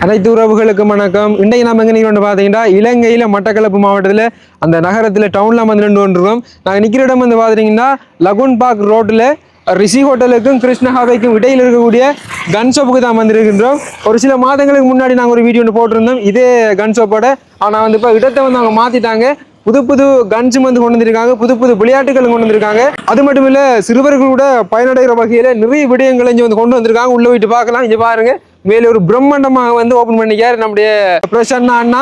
அனைத்து உறவுகளுக்கும் வணக்கம். இன்றைக்கு நம்ம எங்கே நிற்கிறோம் பார்த்தீங்கன்னா இலங்கையில் மட்டக்களப்பு மாவட்டத்தில் அந்த நகரத்தில் டவுனில் வந்து நின்று கொண்டிருக்கோம். நாங்கள் நிற்கிற இடம் வந்து பார்த்தீங்கன்னா லகுன் பார்க் ரோட்டில் ரிஷி ஹோட்டலுக்கும் கிருஷ்ணஹாவைக்கும் இடையில் இருக்கக்கூடிய கன் ஷாப்புக்கு தான் வந்திருக்கின்றோம். ஒரு சில மாதங்களுக்கு முன்னாடி நாங்கள் ஒரு வீடியோ ஒன்று போட்டிருந்தோம் இதே கன் ஷாப்போட. ஆனால் வந்து இப்போ இடத்தை வந்து அவங்க மாற்றிட்டாங்க. புது புது கன்ஸும் வந்து கொண்டு வந்திருக்காங்க, புது புது விளையாட்டுகளும் கொண்டு வந்திருக்காங்க. அது மட்டும் இல்லை சிறுவர்களோட பயனடைகிற வகையில் நிறைய விடயங்களை இங்கே வந்து கொண்டு வந்திருக்காங்க. உள்ளே போயிட்டு பார்க்கலாம். இங்கே பாருங்க, மேலே ஒரு பிரம்மாண்டமாக வந்து ஓப்பன் பண்ணிக்கார் நம்முடைய பிரசன்னா அண்ணா.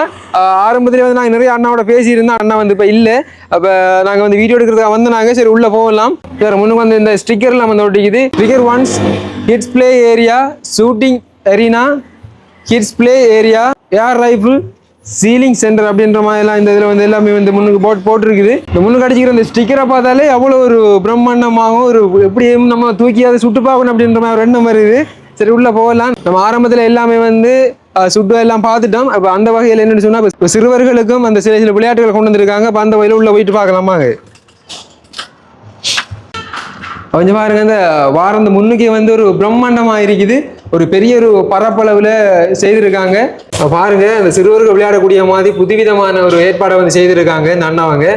ஆரம்பத்தில் வந்து நாங்கள் நிறைய அண்ணாவோட பேசியிருந்தோம். அண்ணா வந்து இப்போ இல்லை. அப்போ நாங்கள் வந்து வீடியோ எடுக்கிறதுக்காக வந்தனாங்க. சரி உள்ளே போகலாம். வேறு முன்னுக்கு வந்து இந்த ஸ்டிக்கர்லாம் வந்து ஒட்டிக்குது. Sticker ones kids play area, shooting arena, kids play area, air rifle, ceiling centre அப்படின்ற மாதிரிலாம் இந்த இதில் வந்து எல்லாமே வந்து முன்னுக்கு போட்டிருக்குது. இந்த முன்னுக்கு அடிச்சுக்கிற இந்த ஸ்டிக்கரை பார்த்தாலே அவ்வளோ ஒரு பிரம்மாண்டமாகவும் ஒரு எப்படியும் நம்ம தூக்கி அதை சுட்டு பார்க்கணும் அப்படின்ற மாதிரி ஒரு எண்ணம் வருது. சரி உள்ள போகலாம். நம்ம ஆரம்பத்தில் எல்லாமே வந்து சுட்டு எல்லாம் பார்த்துட்டோம். அப்போ அந்த வகையில் என்னென்னு சொன்னால் இப்போ சிறுவர்களுக்கும் அந்த சில விளையாட்டுகளை கொண்டு வந்திருக்காங்க. அப்போ அந்த வகையில் உள்ள போயிட்டு பார்க்கலாமாங்க. கொஞ்சம் பாருங்க, இந்த வாரம் முன்னுக்கே வந்து ஒரு பிரம்மாண்டமாக இருக்குது. ஒரு பெரிய ஒரு பரப்பளவில் செய்திருக்காங்க. பாருங்க, இந்த சிறுவர்கள் விளையாடக்கூடிய மாதிரி புதுவிதமான ஒரு ஏற்பாடை வந்து செய்திருக்காங்க இந்த அண்ணாவங்க.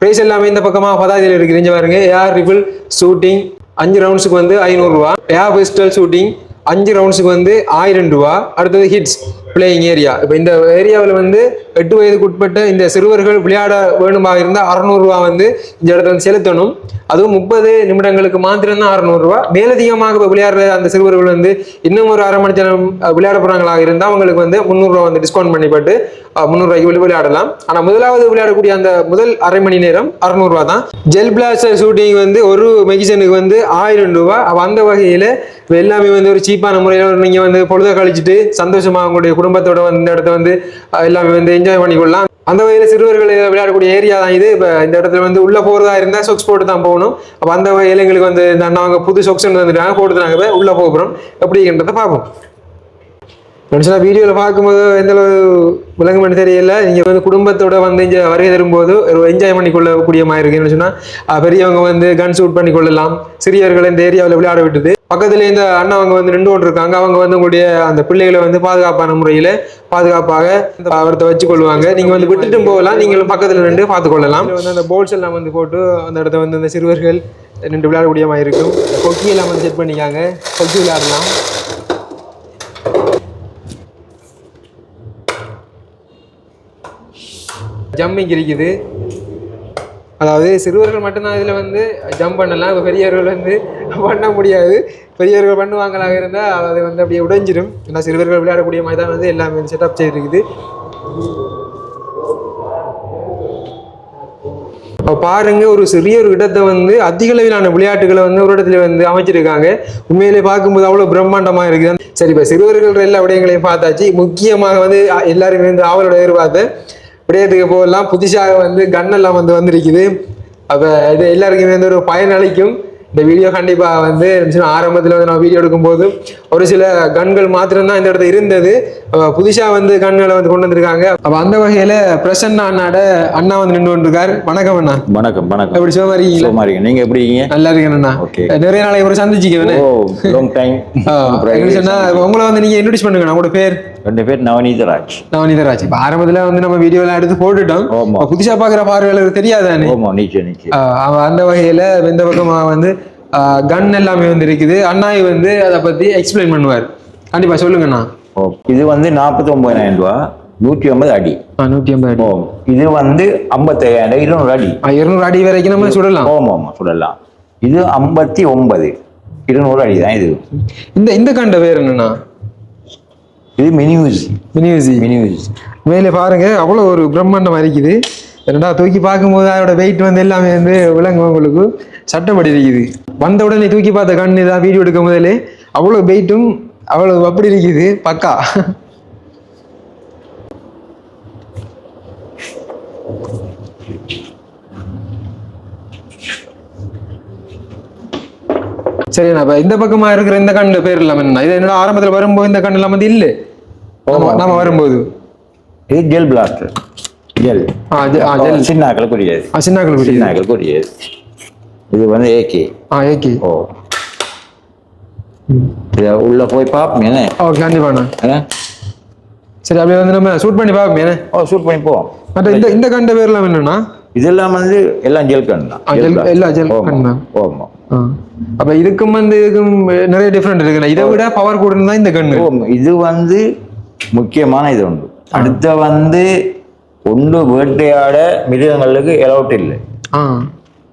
பிரைஸ் எல்லாமே இந்த பக்கமாக பதாதியில் இருக்குது. இங்கே பாருங்க, ஏர் ரிபிள் ஷூட்டிங் 5 ரவுண்ட்ஸுக்கு வந்து 500 ரூபா, ஏர் பிஸ்டல் ஷூட்டிங் 5 ரவுண்ட்ஸுக்கு வந்து 1000 ரூபா. அடுத்தது ஹிட்ஸ் பிளேயிங் ஏரியா. இப்போ இந்த ஏரியாவில் வந்து 8 வயதுக்கு உட்பட்ட இந்த சிறுவர்கள் விளையாட வேணுமாக இருந்தால் 600 ரூபா வந்து இந்த இடத்துல வந்து செலுத்தணும். அதுவும் 30 நிமிடங்களுக்கு மாத்திரம்தான் 600 ரூபா. மேலதிகமாக விளையாடுற அந்த சிறுவர்கள் வந்து இன்னும் ஒரு அரை மணி நேரம் விளையாட போறாங்களாக இருந்தால் அவங்களுக்கு வந்து 300 ரூபா வந்து டிஸ்கவுண்ட் பண்ணிப்பட்டு 300 ரூபாய்க்கு விளையாடலாம். ஆனால் முதலாவது விளையாடக்கூடிய அந்த முதல் அரை மணி நேரம் 600 ரூபா தான். ஜெல் பிளாஸ்டர் ஷூட்டிங் வந்து ஒரு மெகிசனுக்கு வந்து 1000 ரூபா. அந்த வகையில் எல்லாமே வந்து ஒரு சீப்பான முறையில் நீங்கள் வந்து பொழுத கழிச்சுட்டு சந்தோஷமாக உங்களுடைய குடும்பத்தோட வந்து இந்த இடத்த வந்து எல்லாமே வந்து என்ஜாய் பண்ணிக்கொள்ளலாம். அந்த வகையில் சிறுவர்கள் விளையாடக்கூடிய ஏரியா தான் இது. இப்போ இந்த இடத்துல வந்து உள்ள போகிறதா இருந்தால் சொக்ஸ் போட்டு தான் போகணும். அப்போ அந்த வகையில் எங்களுக்கு வந்து இந்த அண்ணாவங்க புது சொக்ஸ் வந்துட்டாங்க, போட்டு நாங்கள் உள்ளே போகிறோம். எப்படின்றத பார்ப்போம். மனுஷனா வீடியோவில் பார்க்கும்போது எந்த அளவு விளங்குமென்னு தெரியல. நீங்கள் வந்து குடும்பத்தோட வந்து இங்கே வருகை தரும்போது ஒரு என்ஜாய் பண்ணி கொள்ளக்கூடிய மாதிரி இருக்குன்னு சொன்னால் பெரியவங்க வந்து கன் ஷூட் பண்ணி கொள்ளலாம். சிறியவர்கள் இந்த ஏரியாவில் விளையாட விட்டுது. பக்கத்துல இந்த அண்ணாவங்க வந்து நின்று கொண்டு இருக்காங்க. அவங்க வந்து உங்களுடைய அந்த பிள்ளைகளை வந்து பாதுகாப்பான முறையில் பாதுகாப்பாக அவரத்தை வச்சு கொள்வாங்க. நீங்கள் வந்து விட்டுட்டும் போகலாம், நீங்களும் பக்கத்தில் நின்று பார்த்து கொள்ளலாம். வந்து அந்த போல்ஸ் எல்லாம் வந்து போட்டு அந்த இடத்த வந்து அந்த சிறுவர்கள் நின்று விளையாடக்கூடிய மாதிரி இருக்கும். கொக்கி எல்லாம் வந்து செட் பண்ணிக்காங்க, கொக்கி விளையாடலாம். ஜம்பிங் இருக்குது. அதாவது சிறுவர்கள் மட்டும்தான் இதில் வந்து ஜம்ப் பண்ணலாம். இப்போ பெரியவர்கள் வந்து பண்ண முடியாது. பெரியவர்கள் பண்ணுவாங்களாக இருந்தால் அது வந்து அப்படியே உடைஞ்சிடும். ஏன்னா சிறுவர்கள் விளையாடக்கூடிய மாதிரி தான் வந்து எல்லாமே செட்டப் செய்திருக்குது. பாருங்க, ஒரு சிறிய ஒரு இடத்தை வந்து அதிக அளவிலான விளையாட்டுகளை வந்து ஒரு இடத்துல வந்து அமைச்சிருக்காங்க. உண்மையிலே பார்க்கும்போது அவ்வளோ பிரம்மாண்டமாக இருக்குது. சரி, இப்போ சிறுவர்கள் எல்லா விடயங்களையும் பார்த்தாச்சு. முக்கியமாக வந்து எல்லாருமே வந்து ஆவலோட எதிர்பார்த்து விடயத்துக்கு போகலாம். புதுசாக வந்து கன்னெல்லாம் வந்து வந்திருக்குது. அப்போ இது எல்லாருக்குமே வந்து ஒரு பயனளிக்கும். இந்த வீடியோ கண்டிப்பாக வந்து ஆரம்பத்தில் வந்து நான் வீடியோ எடுக்கும்போது ஒரு சில கன்கள் மாத்திரம்தான் இந்த இடத்துல இருந்தது. புதுசாக வந்து கன்களை வந்து கொண்டு வந்திருக்காங்க. அப்போ அந்த வகையில் பிரசன்னா அண்ணாட அண்ணா வந்து நின்று கொண்டிருக்காரு. வணக்கம் அண்ணா. வணக்கம் வணக்கம். எப்படி சும்மா இருக்கீங்க? நீங்க எப்படி இருக்கீங்க? நல்லா இருக்கேன் அண்ணா. நிறைய நாளைக்கு ஒரு சந்திச்சுக்கவேன். சொன்னா உங்களை வந்து நீங்க இன்ட்ரோடியூஸ் பண்ணுங்க. உங்களோட பேர்? ரெண்டு பேர் நவநீதராஜ். நவநீதராஜ். இப்போ ஆரம்பத்தில் வந்து நம்ம வீடியோலாம் எடுத்து போட்டுட்டோம். புதுசா பார்க்குற பார்வையாளருக்கு தெரியாதானே? அந்த வகையில இந்த பக்கமா வந்து கன் எல்லாமே வந்து இருக்குது. அண்ணாய் வந்து அதை பத்தி எக்ஸ்பிளைன் பண்ணுவார். கண்டிப்பா சொல்லுங்கண்ணா. இது வந்து 49,000 ரூபா, 150 அடி. 150 அடி. இது வந்து 55,000, 200 அடி. 200 அடி வரைக்கும் நம்ம சுடலாம். ஆமா சுடலாம். இது 59, 200 அடி தான். இது இந்த கண்ட பேர் என்னன்னா? இது மினியூசி. மேலே பாருங்க, அவ்வளோ ஒரு பிரம்மாண்டமாக இருக்குது. என்னடா தூக்கி பார்க்கும்போது அதோட வெயிட் வந்து எல்லாமே வந்து விலங்கு உங்களுக்கு சட்டப்படி இருக்குது. வந்த உடனே தூக்கி பார்த்த கண் இதாக வீடியோ எடுக்கும் போதே அவ்வளோ வெயிட்டும் அவ்வளோ அப்படி இருக்குது. பக்கா. சரிண்ணா. இப்போ இந்த பக்கமா இருக்கிற இந்த கண்ணு பேர் இல்லாம என்ன? இது என்னோட ஆரம்பத்தில் வரும்போது இந்த கண்ணு எல்லாம் வந்து இல்லை. நம்ம வரும்போது இது ஜெல் பிளாஸ்டர். ஜெல் சின்னாக்கள் கூடியது. சின்னாக்கள் கூடியது. இது வந்து ஏகே. ஏகே. இதை உள்ள போய் பார்ப்போம். என்ன? கண்டிப்பாண்ணா. சரி அப்படியே வந்து நம்ம ஷூட் பண்ணி பார்ப்போம் ஏன்னா ஷூட் பண்ணி போவோம். மற்ற இந்த கண்ட பேர்லாம் என்னன்னா இதெல்லாம் வந்து எல்லாம் ஜெல் கன் தான். எல்லா ஜெல் கன் தான். ஆமா. அப்ப இதுக்கும் வந்து இதுக்கும் நிறைய டிஃபரெண்ட் இருக்குண்ணா. இதை விட பவர் கூடுன்னு தான் இந்த கண்ணு. இது வந்து முக்கியமான இது உண்டு. அடுத்த வந்து ஒன்று வேட்டையாட மிருகங்களுக்கு எலவுட் இல்லை.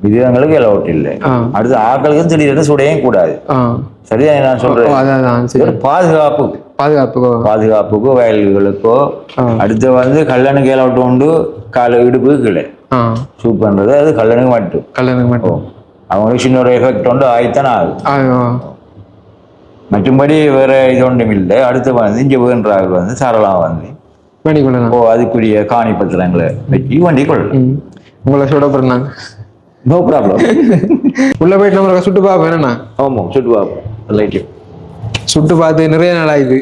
மிருகங்களுக்கு எலவுட் இல்லை. அடுத்து ஆக்களுக்கும் திடீர்னு சுடையும் கூடாது. சரியா நான் சொல்றேன். பாதுகாப்புக்கோ வயல்களுக்கோ. அடுத்து வந்து கல்லணுக்கு எலவுட் உண்டு. கால இடுப்பு கீழே ஷூட் பண்றது அது கல்லணுக்கு மட்டும். அவங்களுக்கு சின்ன ஒரு எஃபெக்ட் உண்டு ஆயித்தான் ஆகும். மற்றும்படி வேற இது ஒன்றும் இல்லை. அடுத்து வந்து இங்க வேண்டார்கள் வந்து சாரலாம் வந்து அதுக்குரிய காணி பத்திரங்களை வச்சு வண்டி கொள்ளலாம். உங்களை சுட போறாங்க. No problem. உள்ள போயிட்டு நம்ம சுட்டு பார்ப்போம். என்னண்ணா? ஆமாம், சுட்டு பார்ப்போம். லைட்டையும் சுட்டு பார்த்து நிறைய நாள் ஆகுது.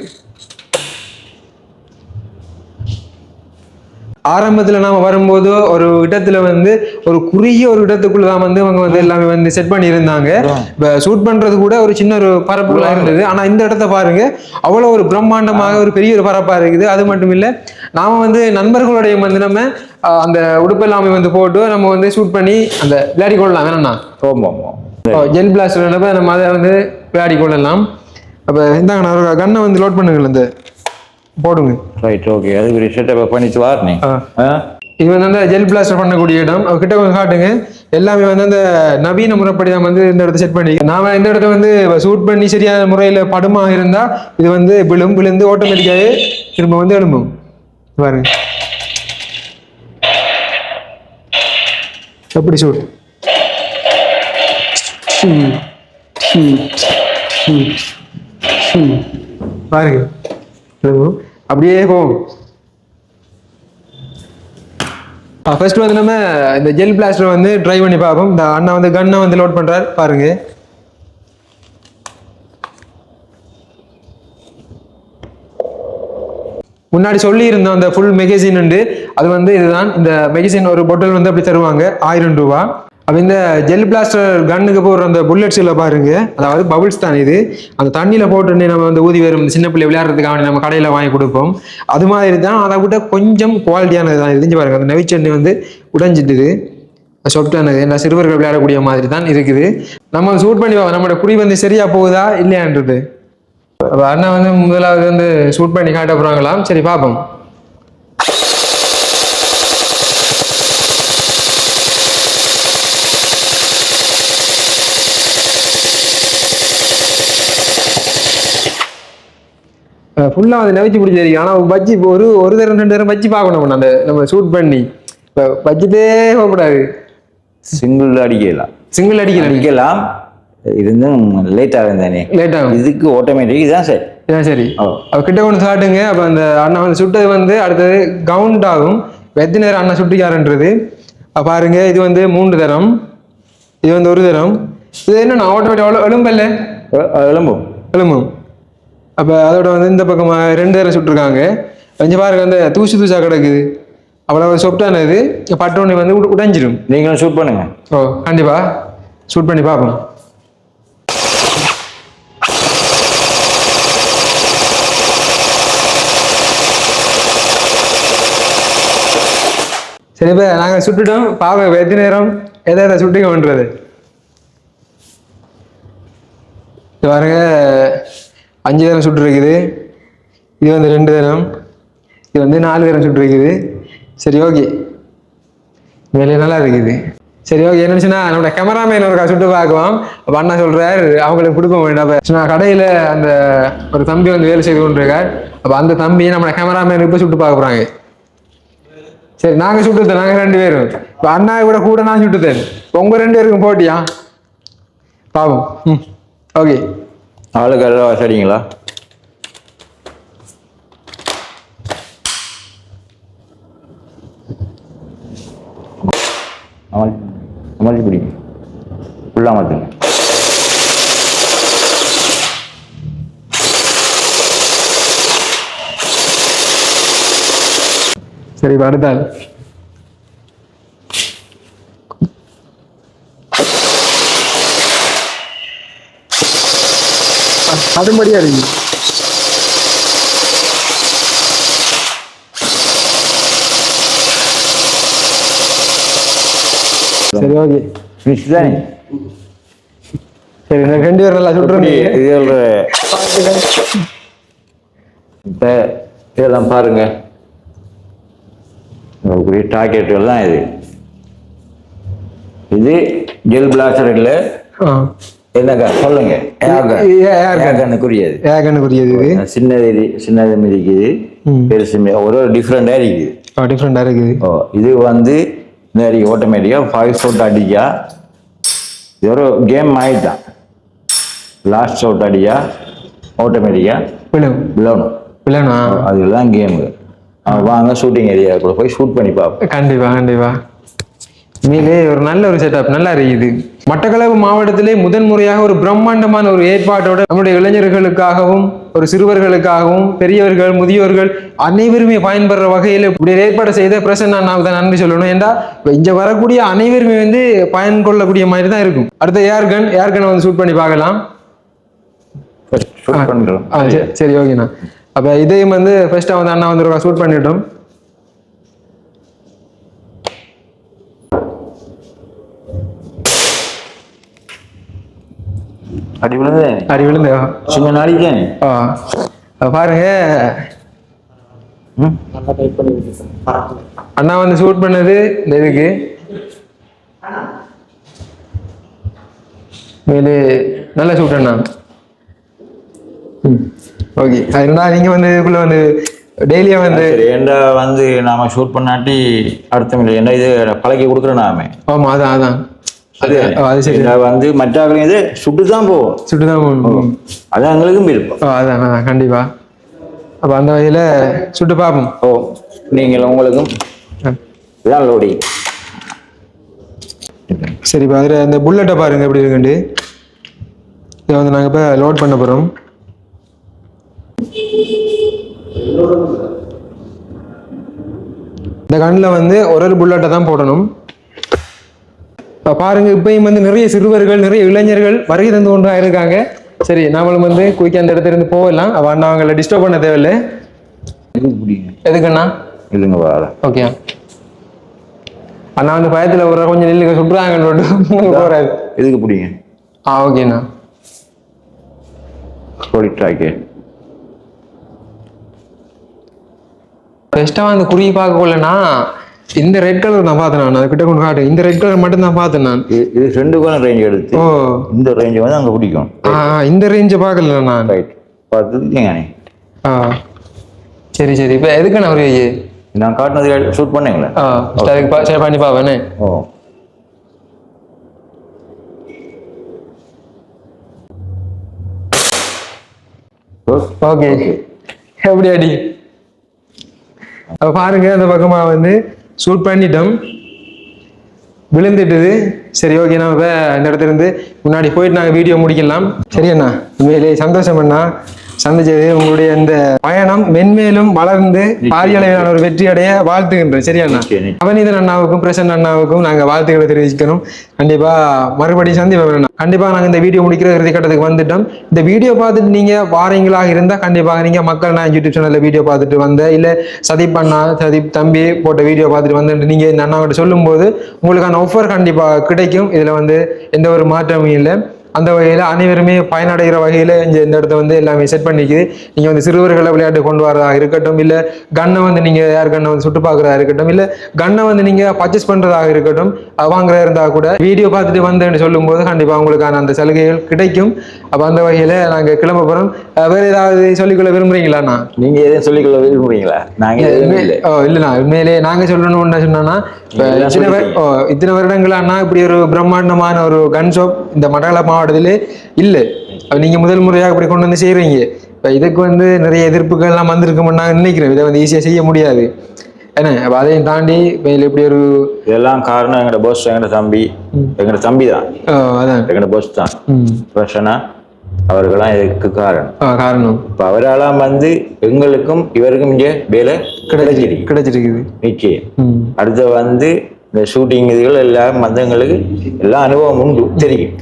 ஆரம்பத்துல நாம வரும்போது ஒரு இடத்துல வந்து ஒரு குறுகிய ஒரு இடத்துக்குள்ளதான் வந்து அவங்க வந்து எல்லாமே வந்து செட் பண்ணி இருந்தாங்க. இப்ப ஷூட் பண்றது கூட ஒரு சின்ன ஒரு பரப்புகளா இருந்தது. ஆனா இந்த இடத்த பாருங்க, அவ்வளவு ஒரு பிரம்மாண்டமாக ஒரு பெரிய ஒரு பரப்பா இருக்குது. அது மட்டும் இல்ல, நாம வந்து நண்பர்களுடைய வந்து நம்ம அந்த உடுப்பு எல்லாமே வந்து போட்டு நம்ம வந்து ஷூட் பண்ணி அந்த விளையாடி கொள்ளலாம். வேணா ஜெல் பிளாஸ்டர் நம்ம அதை வந்து விளையாடி கொள்ளலாம். அப்ப இந்தாங்க கண்ணை வந்து லோட் பண்ணுங்க, இந்த போடுங்க. Right, okay. அதுக்கு ஒரு செட்டப் பண்ணிட்டு வாருனே. இது வந்து அந்த ஜெல் பிளாஸ்டர் பண்ணக்கூடிய இடம். கிட்ட கொஞ்சம் காட்டுங்க. எல்லாமே வந்து அந்த நவீன முறைப்படி தான் வந்து இந்த இடத்த செட் பண்ணி நாம இந்த இடத்த வந்து ஷூட் பண்ணி சரியான முறையில படுமா இருந்தா இது வந்து விழுந்து ஆட்டோமேட்டிக்காவே திரும்ப வந்து எழும்பும். பாருங்க எப்படி ஷூட். பாருங்க அப்படியே போகும். ஃபர்ஸ்ட் வந்து நம்ம இந்த ஜெல் பிளாஸ்டர் வந்து ட்ரை பண்ணி பார்ப்போம். இந்த அண்ணா வந்து கன்னை வந்து லோட் பண்றாரு பாருங்க. முன்னாடி சொல்லி இருந்தோம் அந்த ஃபுல் மெகசின் உண்டு. அது வந்து இதுதான். இந்த மெகசின் ஒரு பொட்டல் வந்து அப்படி தருவாங்க, 1000 ரூபாய். அப்போ இந்த ஜெல் பிளாஸ்டர் கன்னுக்கு போடுற அந்த புல்லட்ஸில் பாருங்க, அதாவது பபுள்ஸ் தான் இது. அந்த தண்ணியில் போட்டு நம்ம வந்து ஊதி வரும் சின்ன பிள்ளை விளையாடுறதுக்காக நம்ம கடையில் வாங்கி கொடுப்போம். அது மாதிரி தான். அதை விட கொஞ்சம் குவாலிட்டியானது தான் இது. பாருங்க, அந்த நெவிச்சண்ணி வந்து உடைஞ்சிட்டுது, சொப்டானது. என்ன சிறுவர்கள் விளையாடக்கூடிய மாதிரி தான் இருக்குது. நம்ம ஷூட் பண்ணி நம்மளோட குறி வந்து சரியா போகுதா இல்லையான்றது. அப்போ அண்ணா வந்து முதலாவது வந்து ஷூட் பண்ணி காட்ட போறாங்களாம். சரி பார்ப்போம். ஃபுல்லாக வந்து நெவிச்சு பிடிச்சிருக்கு. ஆனால் பஜ்ஜி ஒரு தரம் 2 தரம் பஜ்ஜி பார்க்கணும். அந்த நம்ம ஷூட் பண்ணி இப்போ பஜ்ஜிட்டே போகக்கூடாது. சிங்கிள் அடிக்கலாம். இருந்தும் லேட் ஆகும் தானே. லேட் ஆகும். இதுக்கு ஆட்டோமேட்டிக் இதான் சரி. இதான் சரி. அவ கிட்ட கொண்டு சாட்டுங்க. அப்போ அந்த அண்ணா வந்து சுட்டது வந்து அடுத்தது கவுண்ட் ஆகும். எத்தனை நேரம் அண்ணா சுட்டிக்காரன்றது பாருங்க. இது வந்து 3 தரம், இது வந்து 1 தரம். இது என்னன்னா ஆட்டோமேட்டிக் எலும்பல்ல எலும்பும். அப்போ அதோட வந்து இந்த பக்கம் 2 தரம் சுட்டிருக்காங்க. கொஞ்சம் பாருங்க, அந்த தூசா கிடக்குது. அவ்வளவு சொப்டானது பட்டோன்னு வந்து உடைஞ்சிடும். நீங்களும் ஷூட் பண்ணுங்க. கண்டிப்பா ஷூட் பண்ணி பார்ப்போம். சரி, இப்போ நாங்கள் சுட்டுட்டோம். பார்ப்போம் எத்தனை நேரம் எதை சுட்டிங்க பண்ணுறது. பாருங்க, 5 தரம் சுட்டுருக்குது. இது வந்து 2 தரம், இது வந்து 4 தரம் சுட்டுருக்குது. சரி, ஓகே, வேலையை நல்லா இருக்குது. சரி, ஓகே. என்னச்சுன்னா நம்மளோட கேமராமேன் ஒரு சுட்டு பார்க்குவோம். அப்போ அண்ணா சொல்றாரு அவங்களுக்கு கொடுக்க வேண்டாம். நான் கடையில் அந்த ஒரு தம்பி வந்து வேலை செய்து கொண்டிருக்கார். அப்போ அந்த தம்பி நம்மளோட கேமராமேன் இப்போ சுட்டு பார்க்க போகிறாங்க. சரி, நாங்கள் சுட்டுத்தேன். நாங்கள் 2 பேரும். இப்போ அண்ணா கூட நான் சுட்டுத்தேன். உங்க 2 பேருக்கும் போட்டியா பாவம். ஓகே, ஆளுக்கு சரிங்களா? அமர்த்தி பிடிங்க, ஃபுல்லாக மாற்றுங்க. சரி, அடுத்தால் அதுபடியா இருக்கு. ஓகே ஃபினிஷ் தானே. சரி, இந்த 2 பேர் நல்லா சுட்டுறோம். இதில் இப்போ இதெல்லாம் பாருங்க, உங்களுக்கு டார்கெட்டுகள் தான் இது. இது ஜெல் பிளாஸ்டர் இல்லை, என்னக்கா சொல்லுங்க, ஏகனுக்குரியது. ஏகனுக்குரியது இது. சின்னது மிதிக்குது, பெருசு ஒரு டிஃப்ரெண்டாக இருக்குது. டிஃப்ரெண்டாக இருக்குது. இது வந்து நிறைய ஆட்டோமேட்டிக்காக 5 ஷாட் அடிக்கா. இது ஒரு கேம் ஆகிட்டான். லாஸ்ட் ஷாட் அடிக்கா ஆட்டோமேட்டிக்காக விழணும். அதுதான் கேமு. வாங்க ஷூட்டிங் ஏரியாவுக்குள்ள போய் ஷூட் பண்ணி பார்ப்போம். கண்டிப்பா. உண்மையிலே ஒரு நல்ல ஒரு செட்டப், நல்லா இருக்குது. மட்டக்களப்பு மாவட்டத்திலே முதன்முறையாக ஒரு பிரம்மாண்டமான ஒரு ஏற்பாட்டோட நம்முடைய இளைஞர்களுக்காகவும் ஒரு சிறுவர்களுக்காகவும் பெரியவர்கள் முதியோர்கள் அனைவருமே பயன்பெற வகையில் இப்படி ஏற்பாடு செய்த பிரசன்ன அண்ணாவுக்கு தான் நன்றி சொல்லணும். ஏன்டா இங்க வரக்கூடிய அனைவருமே வந்து பயன் கொள்ளக்கூடிய மாதிரி தான் இருக்கும். அடுத்த ஏர்கன் வந்து ஷூட் பண்ணி பார்க்கலாம். சரி, ஓகேண்ணா. அப்ப இதையும் வந்து ஃபர்ஸ்டா வந்து அண்ணா வந்து ஷூட் பண்ணிட்டோம். அடி விழுந்து சின்ன நாளைக்கு பாருங்க, அண்ணா வந்து ஷூட் பண்ணது இந்த இதுக்கு மேலே நல்ல ஷூட் அண்ணா. ஓகே, அதனால நீங்க வந்து இதுக்குள்ள வந்து டெய்லியா வந்து ஏண்டா வந்து நாம ஷூட் பண்ணாட்டி அர்த்தம் இல்லை. ஏண்டா இது பழக்கி கொடுக்குறோம் நாம. ஆமா, அதான் அது சரி. வந்து மற்றாக்களும் இது சுட்டுதான் போகும். அதான் எங்களுக்கும் விருப்பம். அதான் கண்டிப்பா. அப்ப அந்த வகையில சுட்டு பார்ப்போம். நீங்கள் உங்களுக்கும் இதான் லோடி. சரி, இப்போ அதில் இந்த புல்லட்டை பாருங்க எப்படி இருக்குண்டு. இதை வந்து நாங்கள் இப்போ லோட் பண்ண போகிறோம். இந்த கண்ணில் வந்து ஒரு புல்லட்டை தான் போடணும். பாருங்க, இப்பயும் வந்து நிறைய சிறுவர்கள் நிறைய இளைஞர்கள் வருகை தந்து கொண்டு இருக்காங்க. சரி, நாமளும் வந்து குயிக்க அந்த இடத்துல இருந்து போகலாம். அண்ணா அவங்களை டிஸ்டர்ப் பண்ண தேவையில்லை. எதுக்குண்ணா? இல்லைங்க, ஓகே. அண்ணா வந்து பயத்துல ஒரு கொஞ்சம் நெல்லுங்க சுட்டுறாங்க போறாரு. எதுக்கு பிடிங்க? ஓகேண்ணா. பெஸ்டா வந்து குறுகி பார்க்கலன்னா இந்த ரெட் கலர் நான் பார்த்தேன். நான் கிட்ட கொண்டு காட்டு. இந்த ரெட் கலர் மட்டும் தான் பார்த்தேன் நான். இது 2 கலர் ரேஞ்ச் எடுத்து. இந்த ரேஞ்ச் வந்து அங்க பிடிக்கும். இந்த ரேஞ்சை பார்க்கல நான். ரைட், பார்த்துட்டீங்க. சரி. இப்போ எதுக்குண்ணா ஒரு நான் காட்டினது ஷூட் பண்ணீங்களா? சரி, பண்ணி பாவேனே. ஓகே, எப்படி அடி பாருங்க. அந்த பக்கமா வந்து ஷூட் பண்ணிட்டோம், விழுந்துட்டுது. சரி, ஓகே. நம்ம இப்போ இந்த இடத்துல இருந்து முன்னாடி போயிட்டு நாங்கள் வீடியோ முடிக்கலாம். சரி அண்ணா, உண்மையிலே சந்தோஷம் அண்ணா சந்திச்சது. உங்களுடைய இந்த பயணம் மென்மேலும் வளர்ந்து பாரிய அளவிலான ஒரு வெற்றி அடைய வாழ்த்துகின்றேன். சரியா அண்ணா? அவனிதன் அண்ணாவுக்கும் பிரசன்ன அண்ணாவுக்கும் நாங்கள் வாழ்த்துக்களை தெரிவிக்கணும். கண்டிப்பா மறுபடியும் சந்திப்போம். கண்டிப்பா நாங்கள் இந்த வீடியோ முடிக்கிற இறுதி கட்டத்துக்கு வந்துட்டோம். இந்த வீடியோ பார்த்துட்டு நீங்க வாரீங்களாக இருந்தா கண்டிப்பாக நீங்க மக்கள் நான் யூடியூப் சேனல்ல வீடியோ பார்த்துட்டு வந்த இல்ல சதீப் தம்பி போட்ட வீடியோ பார்த்துட்டு வந்து நீங்க இந்த அண்ணாவிட்ட சொல்லும் போது உங்களுக்கான ஆஃபர் கண்டிப்பா கிடைக்கும். இதுல வந்து எந்த ஒரு மாற்றமும் இல்லை. அந்த வகையில் அனைவருமே பயனடைகிற வகையில் இந்த இடத்த வந்து எல்லாமே செட் பண்ணிக்குது. நீங்கள் வந்து சிறுவர்களை விளையாட்டு கொண்டு வரதாக இருக்கட்டும், இல்லை கன்னை வந்து நீங்கள் யார் கன்னை வந்து சுட்டு பார்க்குறதா இருக்கட்டும், இல்லை கன்னை வந்து நீங்கள் பர்ச்சேஸ் பண்ணுறதாக இருக்கட்டும், வாங்குறதா இருந்தால் கூட வீடியோ பார்த்துட்டு வந்தேன்னு சொல்லும்போது கண்டிப்பாக உங்களுக்கான அந்த சலுகைகள் கிடைக்கும். அப்போ அந்த வகையில் நாங்கள் கிளம்ப போகிறோம். வேறு ஏதாவது சொல்லிக்கொள்ள விரும்புகிறீங்களாண்ணா? நீங்கள் எதுவும் சொல்லிக்கொள்ள விரும்புகிறீங்களா? நாங்கள் இல்லைண்ணா, உண்மையிலே நாங்கள் சொல்லணும்னு சொன்னோன்னா இத்தனை வருடங்களாண்ணா இப்படி ஒரு பிரம்மாண்டமான ஒரு கன் ஷாப் இந்த மட்டக்களப்பு மாவட்டத்திலே இல்லை. நீங்க முதல் முறையாக இப்படி கொண்டு வந்து செய்யறீங்க. இப்ப இதுக்கு வந்து நிறைய எதிர்ப்புகள் எல்லாம் வந்திருக்கும்னு நான் நினைக்கிறேன். இதை வந்து ஈஸியா செய்ய முடியாது. ஏன்னா அதையும் தாண்டி இப்படி ஒரு இதெல்லாம் காரணம் எங்களோட பாஸ், எங்களோட தம்பி தான். அதான் எங்களோட பாஸ் தான் பிரச்சனை. அவர்களாம் இதுக்கு காரணம். இப்ப அவராலாம் வந்து எங்களுக்கும் இவருக்கும் இங்கே வேலை கிடைச்சிருக்குது நிச்சயம். அடுத்த வந்து இந்த ஷூட்டிங் இதுகள் எல்லாம் மந்தங்களுக்கு எல்லாம் அனுபவம் உண்டு, தெரியும்.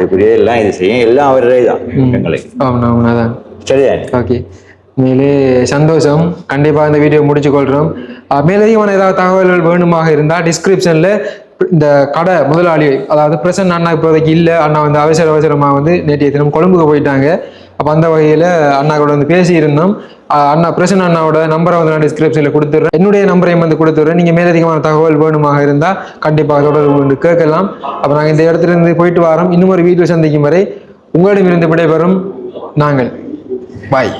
இப்படியே எல்லாம் இது செய்யும், எல்லாம் அவரே தான் எங்களுக்கு. சரியா? ஓகே, மேலே சந்தோஷம். கண்டிப்பா இந்த வீடியோ முடிச்சு கொள்றோம். மேலதிகமான ஏதாவது தகவல்கள் வேணுமாக இருந்தால் டிஸ்கிரிப்ஷன்ல இந்த கடை முதலாளி, அதாவது பிரசன்ன அண்ணா இப்போதைக்கு இல்லை, அண்ணா வந்து அவசரமாக வந்து நேற்றைய தினம் கொழும்புக்கு போயிட்டாங்க. அப்போ அந்த வகையில் அண்ணா கூட வந்து பேசியிருந்தோம். அண்ணா பிரசன்ன அண்ணாவோட நம்பரை வந்து நான் டிஸ்கிரிப்ஷனில் கொடுத்துட்றேன், என்னுடைய நம்பரையும் வந்து கொடுத்துட்றேன். நீங்கள் மேலதிகமான தகவல் வேணுமாக இருந்தால் கண்டிப்பாக தொடர்பு வந்து கேட்கலாம். அப்போ நாங்கள் இந்த இடத்துல இருந்து போயிட்டு வரோம். இன்னும் ஒரு வீடியோ சந்திக்கும் வரை உங்களிடமிருந்து விடைபெறும் நாங்கள். பாய்.